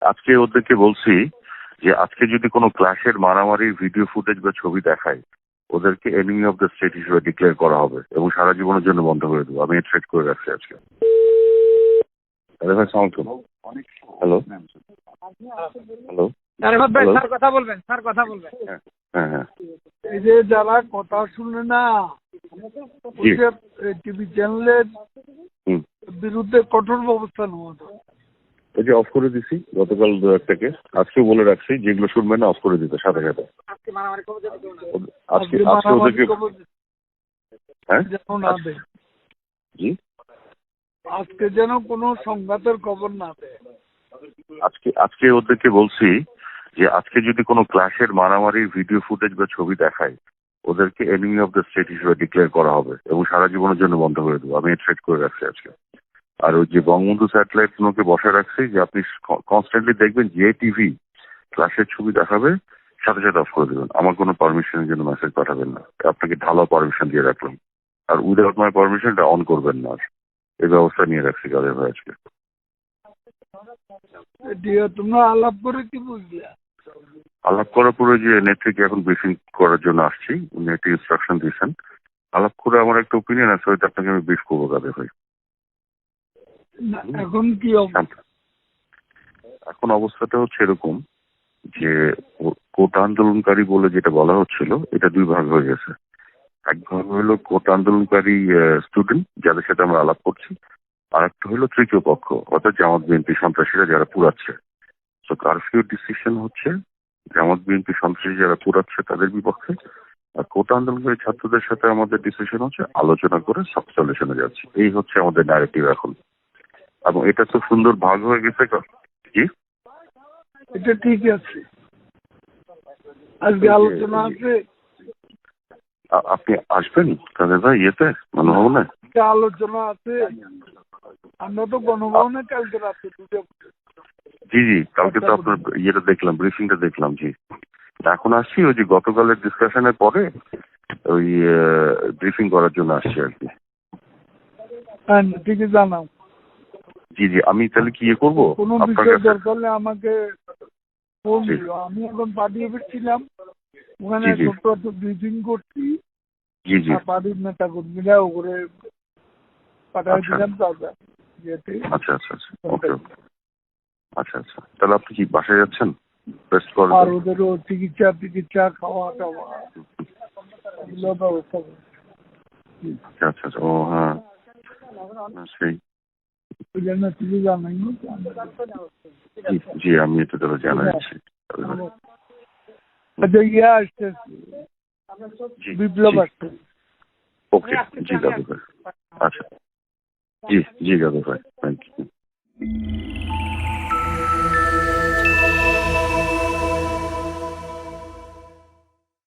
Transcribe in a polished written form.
আজকে ওদেরকে বলছি যে আজকে যদি কোনো ক্লাসের মারামারির ভিডিও ফুটেজ বা ছবি দেখায় ওদেরকে এনিমি অফ দ্য স্টেট হিসেবে ডিক্লেয়ার করা হবে এবং সারা জীবনের জন্য বন্ধ করে দেবো। আমি থ্রেট করে রাখছি আজকে। হ্যালো ভাই, সালাম আলাইকুম। হ্যালো হ্যালো স্যার কথা বলবেন। হ্যাঁ হ্যাঁ এই যে যারা কথা শুনে না, জি টিভি চ্যানেলের হুম বিরুদ্ধে কঠোর ব্যবস্থা নেওয়া হবে। এই যে অফ করে দিছি গতকাল 2-1 থেকে। আজকেও বলে রাখছি যেগুলো শুনবে না অফ করে দিতে সাথে সাথে। আজকে আজকে ওদেরকে হ্যাঁ যেন না দেয়, জি আজকে যেন কোনো সংঘাতের খবর না দেয়। আজকে ওদেরকে বলছি যে আজকে যদি কোনো ক্লাসের মারামারির ভিডিও ফুটেজ বা ছবি দেখায় ওদেরকে এনিমি অফ দ্য স্টেট হিসেবে ডিক্লেয়ার করা হবে এবং সারা জীবনের জন্য বন্ধ করে দেবো। আমি থ্রেট করে রাখছি আজকে। আর ওই যে বঙ্গবন্ধু স্যাটেলাইট গুলোকে বসায় রাখছি যে আপনি কনস্ট্যান্টলি দেখবেন যে টিভি ক্লাসের ছবি দেখাবে সাথে সাথে অফ করে দেবেন। আমার কোনো পারমিশনের জন্য মেসেজ পাঠাবেন না। আপনাকে ঢালাও পারমিশন দিয়ে রাখলাম। আর উইদাউট মাই পারমিশনটা অন করবেন না। এই ব্যবস্থা নিয়ে রাখছি কাদের ভাই আজকে। তোমরা আলাপ করে কি বুঝলে? আলাপ করার পরে যে নেত্রীকে এখন ব্রিফিং করার জন্য আসছি, নেত্রী ইনস্ট্রাকশন দিয়েছেন। আলাপ করে আমার একটা ওপিনিয়ন আছে, হয়তো আপনাকে আমি ব্রিফ করবো কাদের ভাই। এখন কি এখন অবস্থাটা হচ্ছে এরকম যে কোটা আন্দোলনকারী বলে যেটা বলা হচ্ছিল এটা দুই ভাগ হয়ে গেছে। এক ভাগ হলো কোটা আন্দোলনকারী স্টুডেন্ট যাদের সাথে আমরা আলাপ করছি, আর একটা হলো তৃতীয় পক্ষ অর্থাৎ জামাত বিএনপি সন্ত্রাসীরা যারা পুরাচ্ছে। তো কারফিউ ডিসিশন হচ্ছে জামাত বিএনপি সন্ত্রাসী যারা পুরাচ্ছে তাদের বিপক্ষে, আর কোটা আন্দোলনকারী ছাত্রদের সাথে আমাদের ডিসিশন হচ্ছে আলোচনা করে সব সলিউশনে যাচ্ছে। এই হচ্ছে আমাদের ন্যারেটিভ এখন, এবং এটা তো সুন্দর ভাগ হয়ে গেছে। জি এটা ঠিক আছে, আজকে আলোচনা আছে। আপনি আসবেন কাদের ভাই ইয়েতে গণভবনে? আলোচনা আছে, আমরা তো গণভবনে কালকে রাতে জি জি কালকে তো আপনার ইয়েটা দেখলাম, ব্রিফিংটা দেখলাম। জি এখন আসছি ওই যে গতকালের ডিসকাশনের পরে ওই ব্রিফিং করার জন্য আসছি আর কি। হ্যাঁ ঠিকই জানাও। জি জি আমি তাহলে কি ইয়ে করবো কোনো আপনার বিষয় কাছে? দরকার হলে আমাকে ফোন দিও। আমি এখন পার্টি অফিস ছিলাম, ওখানে ছোট্ট একটা ব্রিফিং করছি। জি জি পার্টির নেতা কর্মীরা ওপরে পাঠাই দিলাম। আচ্ছা আচ্ছা আচ্ছা ওকে আচ্ছা আচ্ছা তাহলে আপনি কি বাসায় যাচ্ছেন? রেস্ট করেন। আর ওদেরও চিকিৎসা খাওয়া টাওয়া এগুলো ব্যবস্থা করছি। আচ্ছা আচ্ছা আচ্ছা ও হ্যাঁ সেই ওই জন্য তুমি জানাই। জি আমি এটা তাহলে জানাচ্ছি। আচ্ছা ইয়ে আসতেছি, বিপ্লব আসছে। ওকে জি দাদু ভাই। আচ্ছা জি জি দাদু ভাই, থ্যাংক ইউ।